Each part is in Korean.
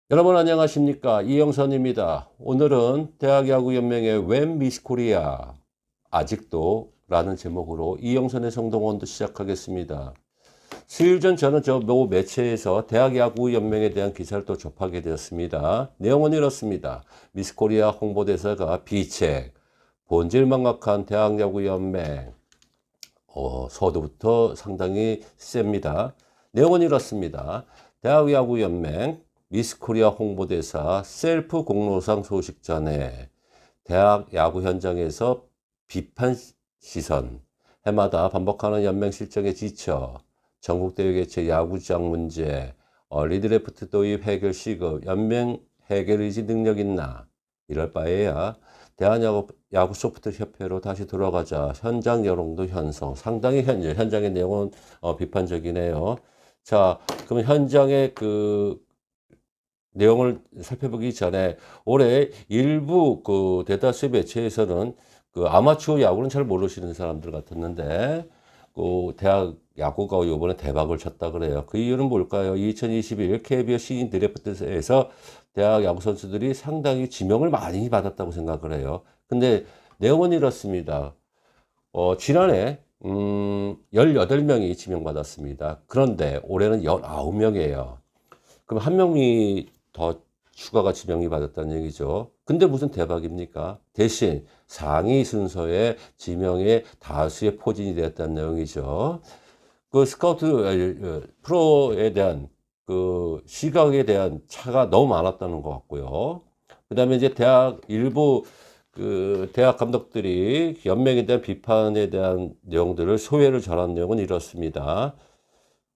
여러분 안녕하십니까, 이영선입니다. 오늘은 대학야구연맹의 When Miss Korea 아직도 라는 제목으로 이영선의 성동원도 시작하겠습니다. 수요일 전 저는 모 매체에서 대학야구연맹에 대한 기사를 또 접하게 되었습니다. 내용은 이렇습니다. 미스 코리아 홍보대사가 비책, 본질망각한 대학야구연맹. 서두부터 상당히 셉니다. 내용은 이렇습니다. 대학야구연맹 미스 코리아 홍보대사 셀프 공로상 소식 전에 대학 야구 현장에서 비판 시선, 해마다 반복하는 연맹 실정에 지쳐 전국대회 개최 야구장 문제, 리드래프트 도입 해결 시급, 연맹 해결 의지 능력 있나? 이럴 바에야 대한야구 소프트 협회로 다시 돌아가자. 현장 여론도 형성. 상당히 현장의 내용은 비판적이네요. 자, 그럼 현장의 내용을 살펴보기 전에 올해 일부 대다수의 매체에서는 아마추어 야구는 잘 모르시는 사람들 같았는데 대학 야구가 이번에 대박을 쳤다 그래요. 그 이유는 뭘까요? 2021 KBO 신인 드래프트에서 대학 야구 선수들이 상당히 지명을 많이 받았다고 생각을 해요. 근데 내용은 이렇습니다. 지난해 18명이 지명받았습니다. 그런데 올해는 19명이에요. 그럼 한 명이 더 추가가 지명이 받았다는 얘기죠. 근데 무슨 대박입니까? 대신 상위 순서에 지명의 다수의 포진이 되었다는 내용이죠. 스카우트 프로에 대한 시각에 대한 차가 너무 많았다는 것 같고요. 그 다음에 이제 일부 대학 감독들이 연맹에 대한 비판에 대한 내용들을 소외를 전한 내용은 이렇습니다.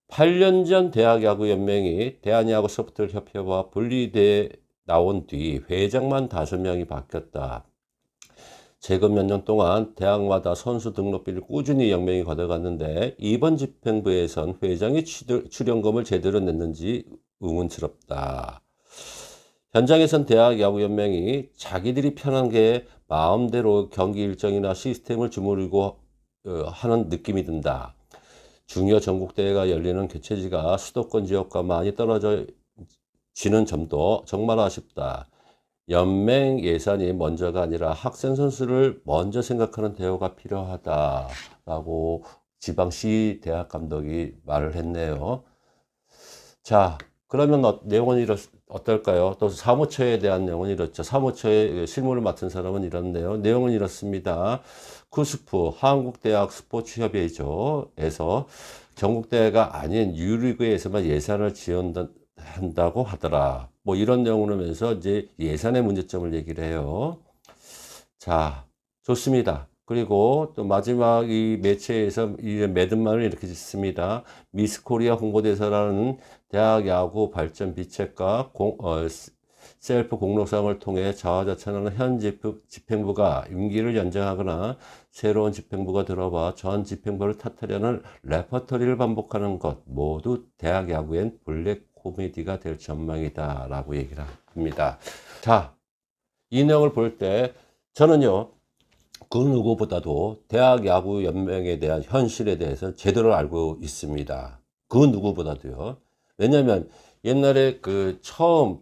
8년 전 대학야구연맹이 대한야구소프트협회와 분리돼 나온 뒤 회장만 5명이 바뀌었다. 최근 몇 년 동안 대학마다 선수 등록비를 꾸준히 연맹이 걷어갔는데 이번 집행부에선 회장이 출연금을 제대로 냈는지 의문스럽다. 현장에선 대학야구연맹이 자기들이 편한 게 마음대로 경기 일정이나 시스템을 주무르고 하는 느낌이 든다. 중요 전국대회가 열리는 개최지가 수도권 지역과 많이 떨어져 지는 점도 정말 아쉽다. 연맹 예산이 먼저가 아니라 학생 선수를 먼저 생각하는 대우가 필요하다라고 지방시 대학 감독이 말을 했네요. 자, 그러면 내용은 어떨까요? 또 사무처에 대한 내용은 이렇죠. 사무처의 실무를 맡은 사람은 이렇네요. 내용은 이렇습니다. 쿠스프 한국대학 스포츠협회죠. 에서 전국대회가 아닌 유리그에서만 예산을 지원한다고 하더라. 뭐 이런 내용을 하면서 이제 예산의 문제점을 얘기를 해요. 자, 좋습니다. 그리고 또 마지막 이 매체에서 이 매듭만을 이렇게 짓습니다. 미스 코리아 홍보대사라는 대학 야구 발전 비책과 셀프 공로상을 통해 자화자찬하는 현 집행부가 임기를 연장하거나 새로운 집행부가 들어와 전 집행부를 탓하려는 레퍼토리를 반복하는 것 모두 대학 야구엔 블랙 코미디가 될 전망이다 라고 얘기를 합니다. 자, 이 내용을 볼 때 저는요, 그 누구보다도 대학야구연맹에 대한 현실에 대해서 제대로 알고 있습니다. 그 누구보다도요. 왜냐하면 옛날에 처음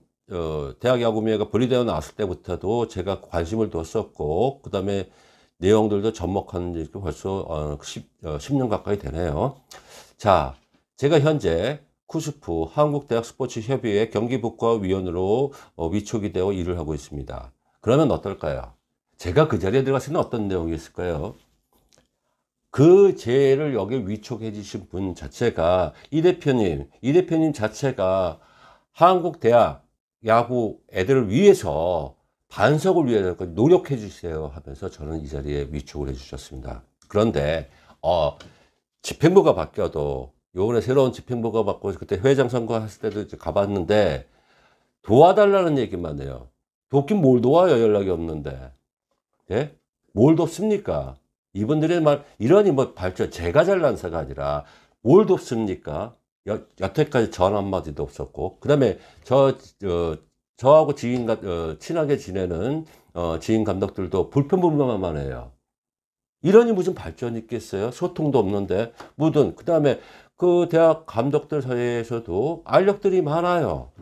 대학야구매가 분리되어 나왔을 때부터도 제가 관심을 뒀었고, 그 다음에 내용들도 접목한 지 벌써 10년 가까이 되네요. 자, 제가 현재 쿠스프 한국대학 스포츠협의회 경기부과위원으로 위촉이 되어 일을 하고 있습니다. 그러면 어떨까요? 제가 그 자리에 들어갔을 때는 어떤 내용이 있을까요? 제를 여기 위촉해 주신 분 자체가 이 대표님 자체가 한국대학 야구 애들을 위해서 반석을 위해서 노력해 주세요 하면서 저는 이 자리에 위촉을 해 주셨습니다. 그런데 집행부가 바뀌어도 요번에 새로운 집행부가 바뀌고 그때 회장 선거했을 때도 이제 가봤는데 도와달라는 얘기만 해요. 돕긴 뭘 도와요? 연락이 없는데. 예? 뭘 돕습니까? 이분들의 이러니 발전, 제가 잘난사가 아니라 뭘 돕습니까? 여태까지 전 한마디도 없었고, 그 다음에 저하고 친하게 지내는 지인 감독들도 불평불만만 해요. 이러니 무슨 발전이 있겠어요? 소통도 없는데. 그 다음에 그 대학 감독들 사이에서도 알력들이 많아요.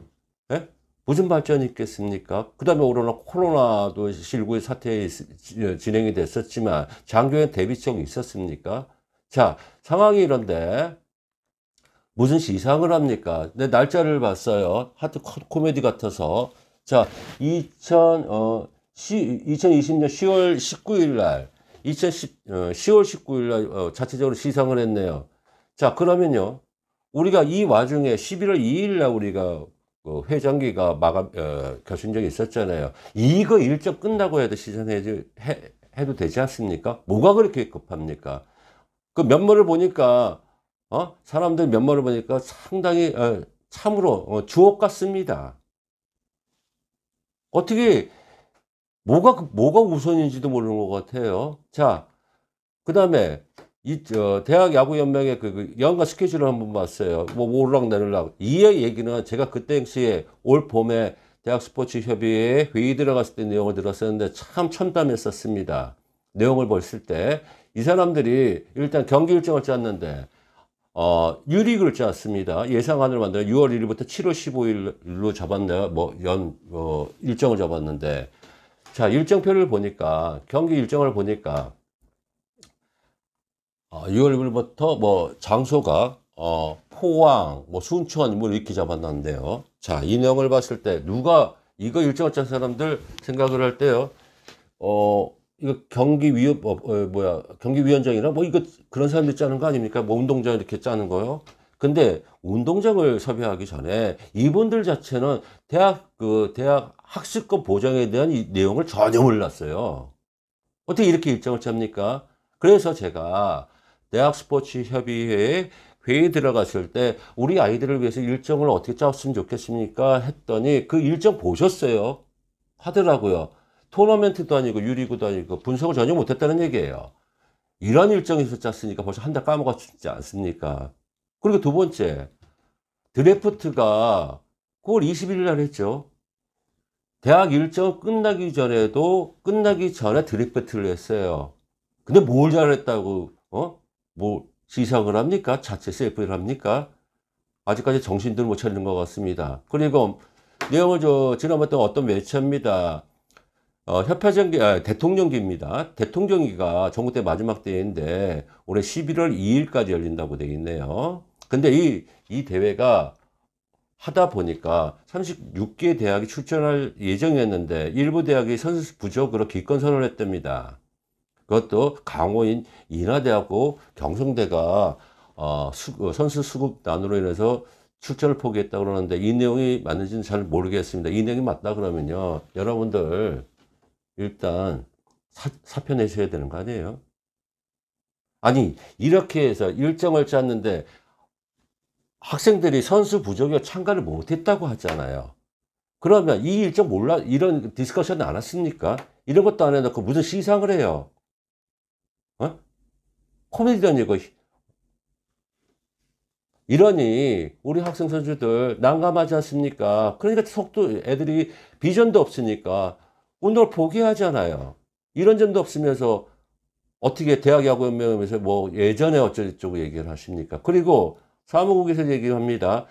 예? 무슨 발전이 있겠습니까? 그 다음에 코로나도 실구의 사태 진행이 됐었지만 장기적인 대비책이 있었습니까? 자, 상황이 이런데 무슨 시상을 합니까? 내 날짜를 봤어요. 하트 코미디 같아서. 자, 2020년 10월 19일 날, 10월 19일 날 자체적으로 시상을 했네요. 자, 그러면요. 우리가 이 와중에 11월 2일 날 우리가 회장기가 결승적이 있었잖아요. 이거 일정 끝나고 해도 해도 되지 않습니까? 뭐가 그렇게 급합니까? 그 면모를 보니까, 사람들 면모를 보니까 상당히, 참으로, 주옥 같습니다. 어떻게, 뭐가 우선인지도 모르는 것 같아요. 자, 그 다음에, 대학야구연맹의 그 연간 스케줄을 한번 봤어요. 뭐, 오르락내리락. 이 얘기는 제가 그때 당시에 올 봄에 대학스포츠협의회에 회의 들어갔을 때 내용을 들었었는데 참 참담했었습니다. 내용을 봤을 때. 이 사람들이 일단 경기 일정을 짰는데, 유리그를 짰습니다. 예상안을 만들어 6월 1일부터 7월 15일로 잡았네요. 일정을 잡았는데. 자, 일정표를 보니까, 경기 일정을 보니까, 6월 1일부터 장소가, 포항, 순천, 이렇게 잡았는데요. 자, 이 내용을 봤을 때, 이거 일정을 짠 사람들 생각을 할 때요, 이거 경기위원장이나 이거 그런 사람들 짜는 거 아닙니까? 운동장 이렇게 짜는 거요. 근데 운동장을 섭외하기 전에 이분들 자체는 대학 학습권 보장에 대한 이 내용을 전혀 몰랐어요. 어떻게 이렇게 일정을 짭니까? 그래서 제가 대학 스포츠 협의회에 회의 들어갔을 때 우리 아이들을 위해서 일정을 어떻게 짰으면 좋겠습니까? 했더니 그 일정 보셨어요? 하더라고요. 토너멘트도 아니고 유리구도 아니고 분석을 전혀 못했다는 얘기예요. 이런 일정에서 짰으니까 벌써 한 달 까먹었지 않습니까? 그리고 두 번째, 드래프트가 9월 21일 날 했죠. 대학 일정 끝나기 전에 드래프트를 했어요. 근데 뭘 잘했다고, 시상을 합니까? 자체 셀프를 합니까? 아직까지 정신들 못 차리는 것 같습니다. 그리고 내용을 지난번 어떤 매체입니다. 대통령기입니다. 대통령기가 전국 때 마지막 대회인데 올해 11월 2일까지 열린다고 되어 있네요. 근데 이 대회가 하다 보니까 36개 대학이 출전할 예정이었는데 일부 대학이 선수 부족으로 기권 선언을 했답니다. 그것도 강호인 인하대하고 경성대가 선수 수급난으로 인해서 출전을 포기했다고 그러는데 이 내용이 맞는지는 잘 모르겠습니다. 이 내용이 맞다 그러면요, 여러분들 일단 사표 내셔야 되는 거 아니에요? 아니, 이렇게 해서 일정을 짰는데 학생들이 선수 부족에 참가를 못했다고 하잖아요. 그러면 이 일정 이런 디스커션 안 했습니까? 이런 것도 안 해놓고 무슨 시상을 해요? 코미디언 이거. 이러니 우리 학생 선수들 난감하지 않습니까? 그러니까 애들이 비전도 없으니까 운동을 포기하잖아요. 이런 점도 없으면서 어떻게 대학야구연맹에서 예전에 어쩌고저쩌고 얘기를 하십니까? 그리고 사무국에서 얘기합니다.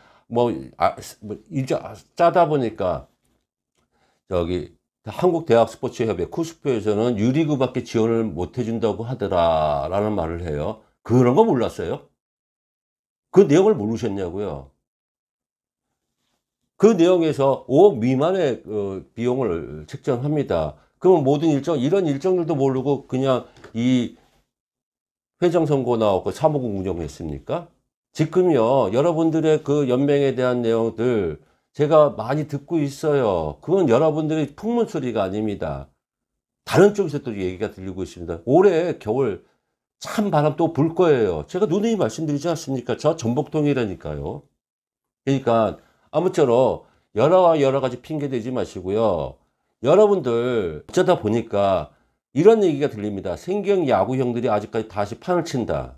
짜다 보니까 한국대학스포츠협회 쿠스프에서는 유리그밖에 지원을 못 해준다고 하더라라는 말을 해요. 그런 거 몰랐어요? 그 내용을 모르셨냐고요? 그 내용에서 5억 미만의 비용을 책정합니다. 그럼 모든 이런 일정들도 모르고 그냥 이 회장 선거 나오고 사무국 운영했습니까? 지금요, 여러분들의 그 연맹에 대한 내용들 제가 많이 듣고 있어요. 그건 여러분들의 풍문소리가 아닙니다. 다른 쪽에서 또 얘기가 들리고 있습니다. 올해 겨울 참 바람 또 불 거예요. 제가 누누이 말씀드리지 않습니까? 저 전복동이라니까요. 그러니까 아무쪼록 여러 가지 핑계 대지 마시고요. 여러분들 어쩌다 보니까 이런 얘기가 들립니다. 생경 야구 형들이 아직까지 다시 판을 친다.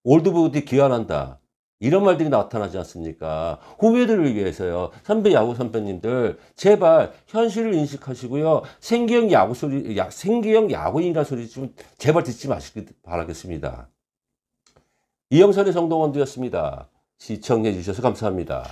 올드보디 기한한다. 이런 말들이 나타나지 않습니까? 후배들을 위해서요. 선배 야구 선배님들 제발 현실을 인식하시고요. 생계형 야구 소리, 생계형 야구인이라는 소리 좀 제발 듣지 마시길 바라겠습니다. 이영선의 정동원 되었습니다. 시청해 주셔서 감사합니다.